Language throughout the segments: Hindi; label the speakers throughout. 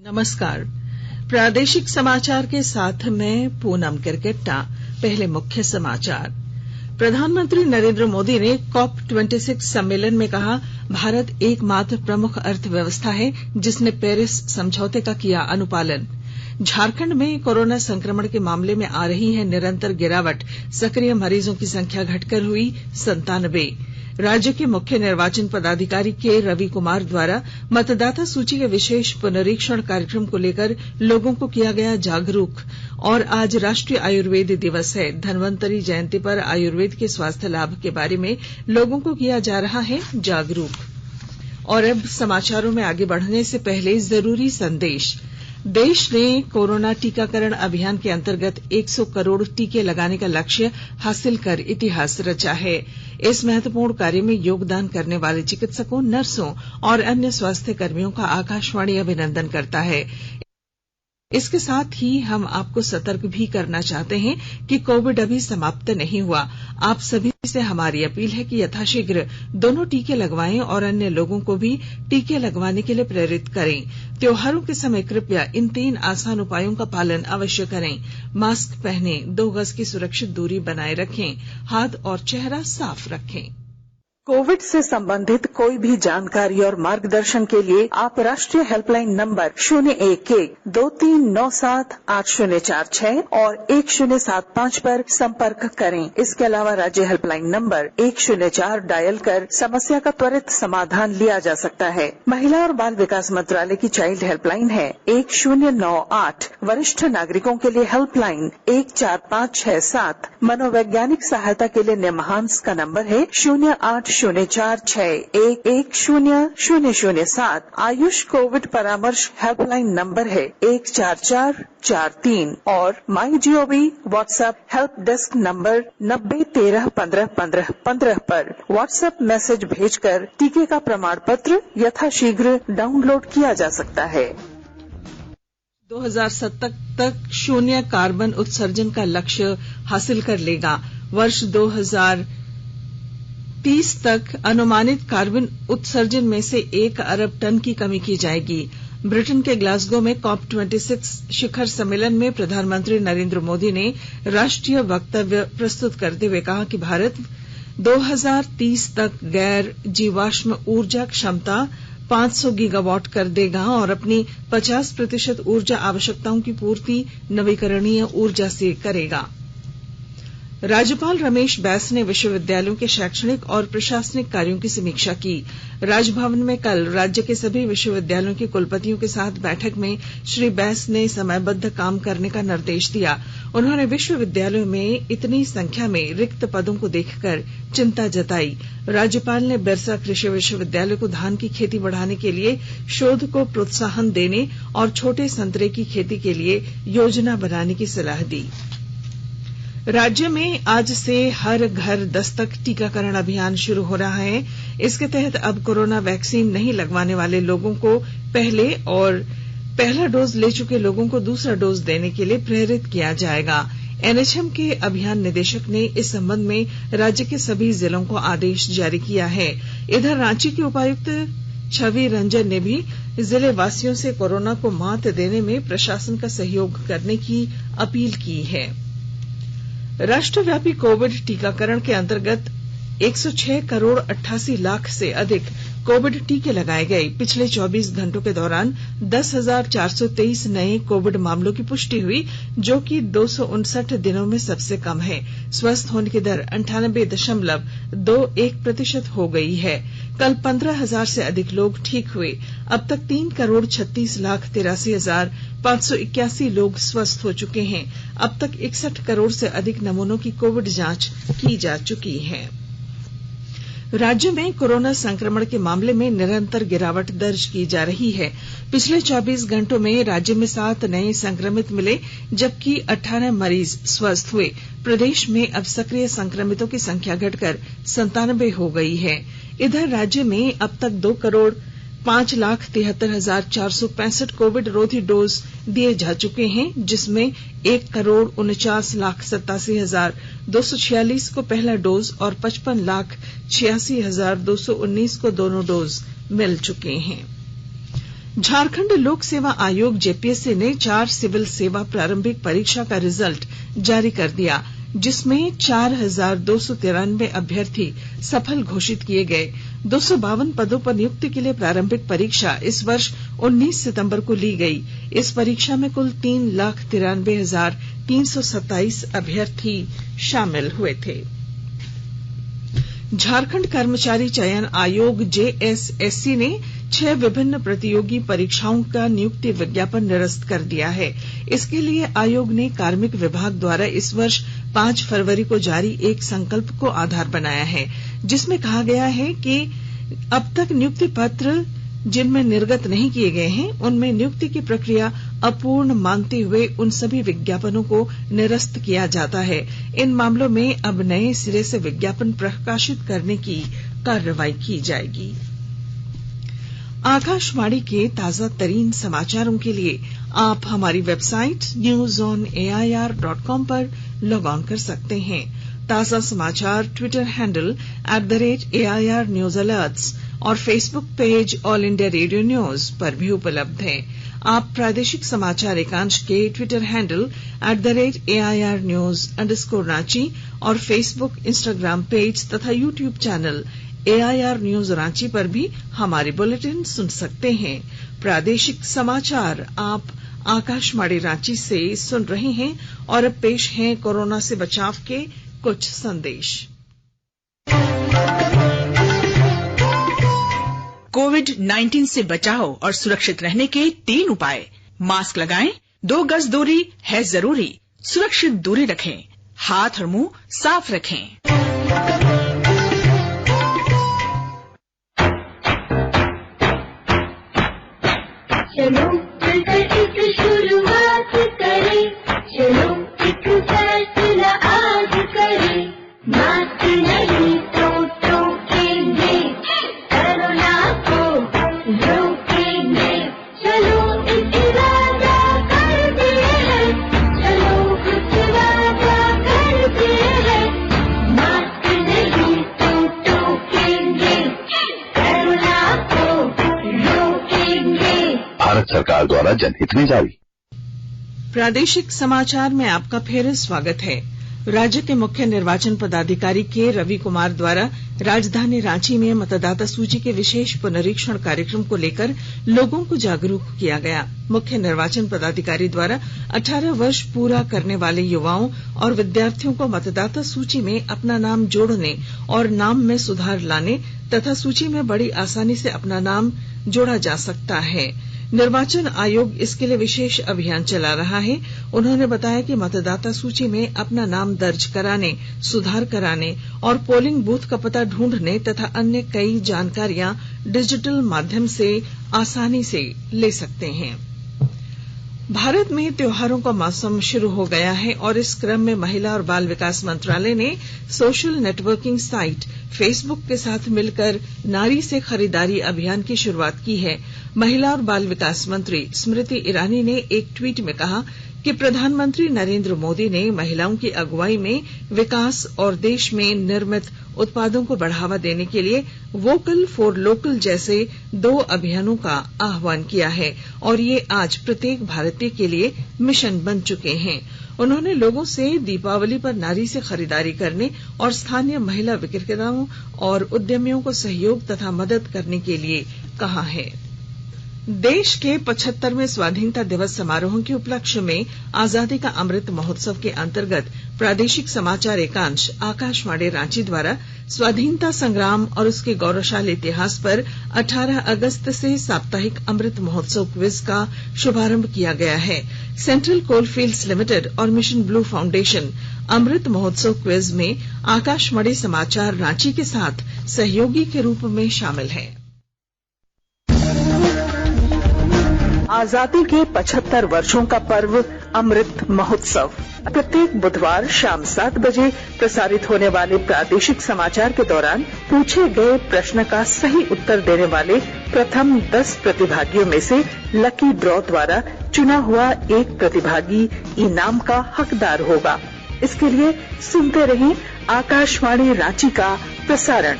Speaker 1: नमस्कार। प्रादेशिक समाचार के साथ मैं पूनम किरकेट्टा। पहले मुख्य समाचार। प्रधानमंत्री नरेंद्र मोदी ने COP26 सम्मेलन में कहा, भारत एकमात्र प्रमुख अर्थव्यवस्था है जिसने पेरिस समझौते का किया अनुपालन। झारखंड में कोरोना संक्रमण के मामले में आ रही है निरंतर गिरावट, सक्रिय मरीजों की संख्या घटकर हुई 97। राज्य के मुख्य निर्वाचन पदाधिकारी के रवि कुमार द्वारा मतदाता सूची के विशेष पुनरीक्षण कार्यक्रम को लेकर लोगों को किया गया जागरूक। और आज राष्ट्रीय आयुर्वेद दिवस है। धनवंतरि जयंती पर आयुर्वेद के स्वास्थ्य लाभ के बारे में लोगों को किया जा रहा है जागरूक। और अब समाचारों में आगे बढ़ने से पहले जरूरी संदेश। देश ने कोरोना टीकाकरण अभियान के अंतर्गत 100 करोड़ टीके लगाने का लक्ष्य हासिल कर इतिहास रचा है। इस महत्वपूर्ण कार्य में योगदान करने वाले चिकित्सकों, नर्सों और अन्य स्वास्थ्य कर्मियों का आकाशवाणी अभिनंदन करता है। इसके साथ ही हम आपको सतर्क भी करना चाहते हैं कि कोविड अभी समाप्त नहीं हुआ। आप सभी से हमारी अपील है कि यथाशीघ्र दोनों टीके लगवाएं और अन्य लोगों को भी टीके लगवाने के लिए प्रेरित करें। त्योहारों के समय कृपया इन 3 आसान उपायों का पालन अवश्य करें। मास्क पहनें, 2 गज की सुरक्षित दूरी बनाए रखें, हाथ और चेहरा साफ रखें।
Speaker 2: कोविड से संबंधित कोई भी जानकारी और मार्गदर्शन के लिए आप राष्ट्रीय हेल्पलाइन नंबर 011-2397-8046 और 1075 पर संपर्क करें। इसके अलावा राज्य हेल्पलाइन नंबर 104 डायल कर समस्या का त्वरित समाधान लिया जा सकता है। महिला और बाल विकास मंत्रालय की चाइल्ड हेल्पलाइन है 1098। वरिष्ठ नागरिकों के लिए हेल्पलाइन 14567। मनोवैज्ञानिक सहायता के लिए निमहांस का नंबर है 0804611007। आयुष कोविड परामर्श हेल्पलाइन नंबर है 14443 और MyGov WhatsApp help desk number 90131515 पर व्हाट्सएप मैसेज भेजकर टीके का प्रमाण पत्र यथाशीघ्र डाउनलोड किया जा सकता है।
Speaker 1: 2070 तक 0 कार्बन उत्सर्जन का लक्ष्य हासिल कर लेगा। वर्ष 2030 तक अनुमानित कार्बन उत्सर्जन में से 1 अरब टन की कमी की जाएगी। ब्रिटेन के ग्लासगो में COP26 शिखर सम्मेलन में प्रधानमंत्री नरेंद्र मोदी ने राष्ट्रीय वक्तव्य प्रस्तुत करते हुए कहा कि भारत 2030 तक गैर जीवाश्म ऊर्जा क्षमता 500 गीगावाट कर देगा और अपनी 50% ऊर्जा आवश्यकताओं की पूर्ति नवीकरणीय ऊर्जा से करेगा। राज्यपाल रमेश बैस ने विश्वविद्यालयों के शैक्षणिक और प्रशासनिक कार्यों की समीक्षा की। राजभवन में कल राज्य के सभी विश्वविद्यालयों के कुलपतियों के साथ बैठक में श्री बैस ने समयबद्ध काम करने का निर्देश दिया। उन्होंने विश्वविद्यालयों में इतनी संख्या में रिक्त पदों को देखकर चिंता जताई। राज्यपाल ने बिरसा कृषि विश्वविद्यालय को धान की खेती बढ़ाने के लिए शोध को प्रोत्साहन देने और छोटे संतरे की खेती के लिए योजना बनाने की सलाह दी। राज्य में आज से हर घर दस्तक टीकाकरण अभियान शुरू हो रहा है। इसके तहत अब कोरोना वैक्सीन नहीं लगवाने वाले लोगों को पहले और पहला डोज ले चुके लोगों को दूसरा डोज देने के लिए प्रेरित किया जाएगा। NHM के अभियान निदेशक ने इस संबंध में राज्य के सभी जिलों को आदेश जारी किया है। इधर रांची के उपायुक्त छवि रंजन ने भी जिले वासियों से कोरोना को मात देने में प्रशासन का सहयोग करने की अपील की है। राष्ट्रव्यापी कोविड टीकाकरण के अंतर्गत 106 करोड़ 88 लाख से अधिक कोविड टीके लगाए गए। पिछले 24 घंटों के दौरान 10,423 नए कोविड मामलों की पुष्टि हुई, जो कि 259 दिनों में सबसे कम है। स्वस्थ होने की दर 98.21% हो गई है। कल 15,000 से अधिक लोग ठीक हुए। अब तक 3 करोड़ 36 लाख 83,581 लोग स्वस्थ हो चुके हैं। अब तक 61 करोड़ से अधिक नमूनों की कोविड जांच की जा चुकी है। राज्य में कोरोना संक्रमण के मामले में निरंतर गिरावट दर्ज की जा रही है। पिछले 24 घंटों में राज्य में 7 नए संक्रमित मिले, जबकि 18 मरीज स्वस्थ हुए। प्रदेश में अब सक्रिय संक्रमितों की संख्या घटकर 97 हो गई है। इधर राज्य में अब तक 2 करोड़ 5,73,465 कोविड रोधी डोज दिए जा चुके हैं, जिसमें 1 करोड़ 49,87,246 को पहला डोज और 55,86,219 को दोनों डोज मिल चुके हैं। झारखंड लोक सेवा आयोग जेपीएससी ने 4 सिविल सेवा प्रारंभिक परीक्षा का रिजल्ट जारी कर दिया, जिसमें 4293 अभ्यर्थी सफल घोषित किए गए। 252 पदों पर नियुक्ति के लिए प्रारंभिक परीक्षा इस वर्ष 19 सितंबर को ली गई। इस परीक्षा में कुल 3,93,327 अभ्यर्थी शामिल हुए थे। झारखंड कर्मचारी चयन आयोग जेएसएससी ने 6 विभिन्न प्रतियोगी परीक्षाओं का नियुक्ति विज्ञापन निरस्त कर दिया है। इसके लिए आयोग ने कार्मिक विभाग द्वारा इस वर्ष 5 फरवरी को जारी एक संकल्प को आधार बनाया है, जिसमें कहा गया है कि अब तक नियुक्ति पत्र जिनमें निर्गत नहीं किए गए हैं उनमें नियुक्ति की प्रक्रिया अपूर्ण मानते हुए उन सभी विज्ञापनों को निरस्त किया जाता है। इन मामलों में अब नए सिरे से विज्ञापन प्रकाशित करने की कार्रवाई की जाएगी। आकाशवाणी के ताजा तरीन समाचारों के लिए आप हमारी वेबसाइट newsonair.com पर लॉग ऑन कर सकते हैं। ताजा समाचार Twitter handle @AIR News Alerts और Facebook page all India radio news पर भी उपलब्ध है। आप प्रादेशिक समाचार एकांश के ट्विटर हैंडल @AIR News_Ranchi और फेसबुक, इंस्टाग्राम पेज तथा YouTube channel AIR News Ranchi पर भी हमारे बुलेटिन सुन सकते हैं। प्रादेशिक समाचार आप आकाशवाणी रांची से सुन रहे हैं और अब पेश हैं कोरोना से बचाव के कुछ संदेश।
Speaker 3: कोविड-19 से बचाव और सुरक्षित रहने के 3 उपाय। मास्क लगाएं, 2 गज दूरी है जरूरी, सुरक्षित दूरी रखें, हाथ और मुंह साफ रखें।
Speaker 4: चलो मिलकर एक शुरुआत करें, चलो एक फैसला आज करें, मास्क नहीं तो टोकेंगे, कोरोना को रोकेंगे। चलो एक इरादा करते हैं, चलो कुछ वादा करते हैं, मास्क नहीं तो टोकेंगे, कोरोना को रोकेंगे।
Speaker 5: भारत सरकार द्वारा जनहित में जारी।
Speaker 1: प्रादेशिक समाचार में आपका फिर स्वागत है। राज्य के मुख्य निर्वाचन पदाधिकारी के रवि कुमार द्वारा राजधानी रांची में मतदाता सूची के विशेष पुनरीक्षण कार्यक्रम को लेकर लोगों को जागरूक किया गया। मुख्य निर्वाचन पदाधिकारी द्वारा 18 वर्ष पूरा करने वाले युवाओं और विद्यार्थियों को मतदाता सूची में अपना नाम जोड़ने और नाम में सुधार लाने तथा सूची में बड़ी आसानी से अपना नाम जोड़ा जा सकता है। निर्वाचन आयोग इसके लिए विशेष अभियान चला रहा है। उन्होंने बताया कि मतदाता सूची में अपना नाम दर्ज कराने, सुधार कराने और पोलिंग बूथ का पता ढूंढने तथा अन्य कई जानकारियां डिजिटल माध्यम से आसानी से ले सकते हैं। भारत में त्योहारों का मौसम शुरू हो गया है और इस क्रम में महिला और बाल विकास मंत्रालय ने सोशल नेटवर्किंग साइट फेसबुक के साथ मिलकर नारी से खरीदारी अभियान की शुरुआत की है। महिला और बाल विकास मंत्री स्मृति ईरानी ने एक ट्वीट में कहा कि प्रधानमंत्री नरेंद्र मोदी ने महिलाओं की अगुवाई में विकास और देश में निर्मित उत्पादों को बढ़ावा देने के लिए वोकल फॉर लोकल जैसे 2 अभियानों का आह्वान किया है और ये आज प्रत्येक भारतीय के लिए मिशन बन चुके हैं। उन्होंने लोगों से दीपावली पर नारी से खरीदारी करने और स्थानीय महिला विक्रेताओं और उद्यमियों को सहयोग तथा मदद करने के लिए कहा है। देश के 75वें स्वाधीनता दिवस समारोह के उपलक्ष्य में आजादी का अमृत महोत्सव के अंतर्गत प्रादेशिक समाचार एकांश आकाशवाणी रांची द्वारा स्वाधीनता संग्राम और उसके गौरवशाली इतिहास पर 18 अगस्त से साप्ताहिक अमृत महोत्सव क्विज का शुभारंभ किया गया है। सेंट्रल कोलफील्ड्स लिमिटेड और mission blue foundation Amrit Mahotsav quiz में आकाशवाणी समाचार रांची के साथ सहयोगी के रूप में शामिल है।
Speaker 2: आजादी के 75 वर्षों का पर्व अमृत महोत्सव प्रत्येक बुधवार शाम 7 बजे प्रसारित होने वाले प्रादेशिक समाचार के दौरान पूछे गए प्रश्न का सही उत्तर देने वाले प्रथम 10 प्रतिभागियों में से लकी ड्रॉ द्वारा चुना हुआ एक प्रतिभागी इनाम का हकदार होगा। इसके लिए सुनते रहें आकाशवाणी रांची का प्रसारण।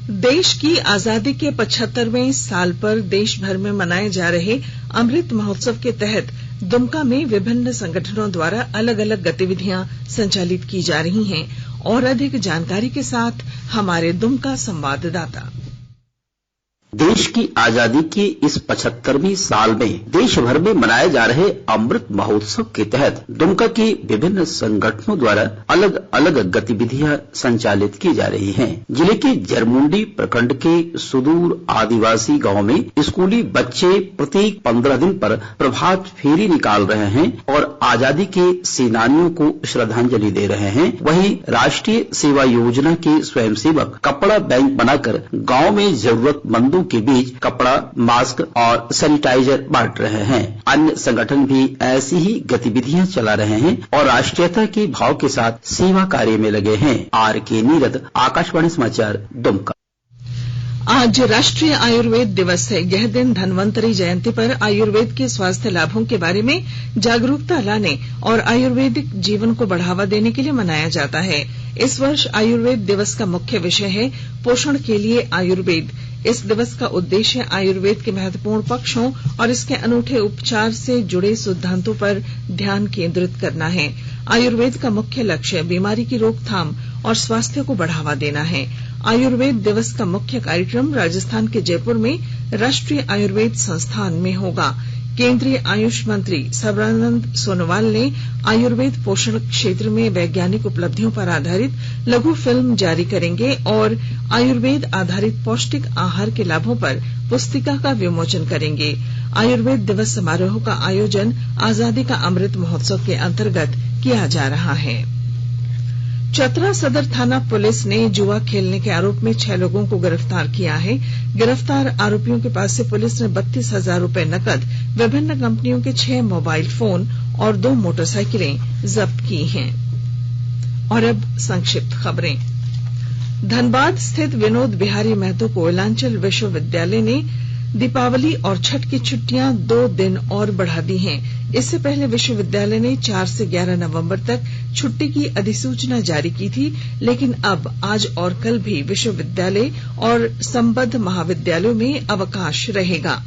Speaker 1: देश की आजादी के 75वें साल पर देश भर में मनाए जा रहे अमृत महोत्सव के तहत दुमका में विभिन्न संगठनों द्वारा अलग अलग गतिविधियां संचालित की जा रही हैं। और अधिक जानकारी के साथ हमारे दुमका संवाददाता।
Speaker 6: देश की आजादी के इस 75वीं साल में देश भर में मनाए जा रहे अमृत महोत्सव के तहत दुमका के विभिन्न संगठनों द्वारा अलग अलग गतिविधियां संचालित की जा रही हैं। जिले के जरमुंडी प्रखंड के सुदूर आदिवासी गांव में स्कूली बच्चे प्रत्येक 15 दिन पर प्रभात फेरी निकाल रहे हैं और आजादी के सेनानियों को श्रद्धांजलि दे रहे हैं। वहीं राष्ट्रीय सेवा योजना के स्वयंसेवक कपड़ा बैंक बनाकर गांव में जरूरतमंदों के बीच कपड़ा, मास्क और सैनिटाइजर बांट रहे हैं। अन्य संगठन भी ऐसी ही गतिविधियां चला रहे हैं और राष्ट्रीयता के भाव के साथ सेवा कार्य में लगे हैं। आर.के. नीरद, आकाशवाणी समाचार, दुमका।
Speaker 1: आज राष्ट्रीय आयुर्वेद दिवस है। यह दिन धन्वंतरी जयंती पर आयुर्वेद के स्वास्थ्य लाभों के बारे में जागरूकता लाने और आयुर्वेदिक जीवन को बढ़ावा देने के लिए मनाया जाता है। इस वर्ष आयुर्वेद दिवस का मुख्य विषय है पोषण के लिए आयुर्वेद। इस दिवस का उद्देश्य आयुर्वेद के महत्वपूर्ण पक्षों और इसके अनूठे उपचार से जुड़े सिद्धांतों पर ध्यान केंद्रित करना है। आयुर्वेद का मुख्य लक्ष्य बीमारी की रोकथाम और स्वास्थ्य को बढ़ावा देना है। आयुर्वेद दिवस का मुख्य कार्यक्रम राजस्थान के जयपुर में राष्ट्रीय आयुर्वेद संस्थान में होगा। केंद्रीय आयुष मंत्री सर्बानंद सोनोवाल ने आयुर्वेद पोषण क्षेत्र में वैज्ञानिक उपलब्धियों पर आधारित लघु फिल्म जारी करेंगे और आयुर्वेद आधारित पौष्टिक आहार के लाभों पर पुस्तिका का विमोचन करेंगे। आयुर्वेद दिवस समारोह का आयोजन आजादी का अमृत महोत्सव के अंतर्गत किया जा रहा है। चतरा सदर थाना पुलिस ने जुआ खेलने के आरोप में 6 लोगों को गिरफ्तार किया है। गिरफ्तार आरोपियों के पास से पुलिस ने 32,000 रुपए नकद, विभिन्न कंपनियों के 6 मोबाइल फोन और 2 मोटरसाइकिलें जब्त की हैं। और अब संक्षिप्त खबरें। धनबाद स्थित विनोद बिहारी महतो कोयलांचल विश्वविद्यालय ने दीपावली और छठ की छुट्टियां 2 दिन और बढ़ा दी हैं। इससे पहले विश्वविद्यालय ने 4 से 11 नवंबर तक छुट्टी की अधिसूचना जारी की थी, लेकिन अब आज और कल भी विश्वविद्यालय और संबद्ध महाविद्यालयों में अवकाश रहेगा।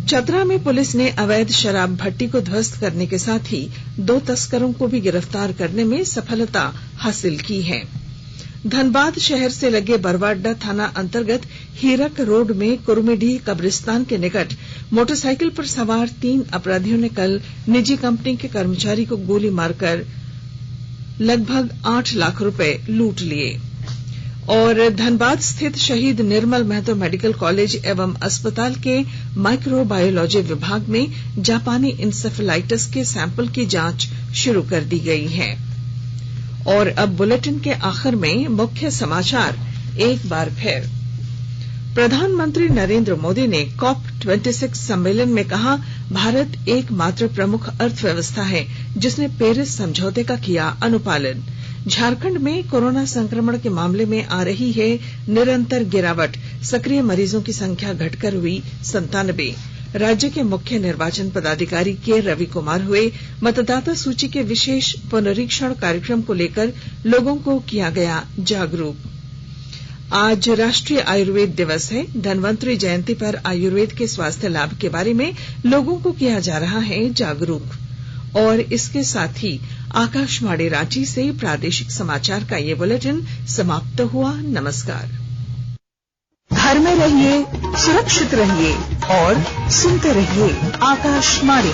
Speaker 1: चतरा में पुलिस ने अवैध शराब भट्टी को ध्वस्त करने के साथ ही 2 तस्करों को भी गिरफ्तार करने में सफलता हासिल की है। धनबाद शहर से लगे बरवाडा थाना अंतर्गत हीरक रोड में कुर्मीडीह कब्रिस्तान के निकट मोटरसाइकिल पर सवार 3 अपराधियों ने कल निजी कंपनी के कर्मचारी को गोली मारकर लगभग 8 लाख रुपए लूट लिए। और धनबाद स्थित शहीद निर्मल महतो मेडिकल कॉलेज एवं अस्पताल के माइक्रोबायोलॉजी विभाग में जापानी इंसेफेलाइटिस के सैंपल की जांच शुरू कर दी गई है। और अब बुलेटिन के आखिर में मुख्य समाचार एक बार फिर। प्रधानमंत्री नरेंद्र मोदी ने COP26 सम्मेलन में कहा, भारत एकमात्र प्रमुख अर्थव्यवस्था है जिसने पेरिस समझौते का किया अनुपालन। झारखंड में कोरोना संक्रमण के मामले में आ रही है निरंतर गिरावट, सक्रिय मरीजों की संख्या घटकर हुई 97। राज्य के मुख्य निर्वाचन पदाधिकारी के रवि कुमार हुए मतदाता सूची के विशेष पुनरीक्षण कार्यक्रम को लेकर लोगों को किया गया जागरूक। आज राष्ट्रीय आयुर्वेद दिवस है। धन्वंतरी जयंती पर आयुर्वेद के स्वास्थ्य लाभ के बारे में लोगों को किया जा रहा है जागरूक। और इसके साथ ही आकाशवाणी रांची से प्रादेशिक समाचार का ये बुलेटिन समाप्त हुआ। नमस्कार।
Speaker 2: घर में रहिए, सुरक्षित रहिए और सुनते रहिए आकाशवाणी।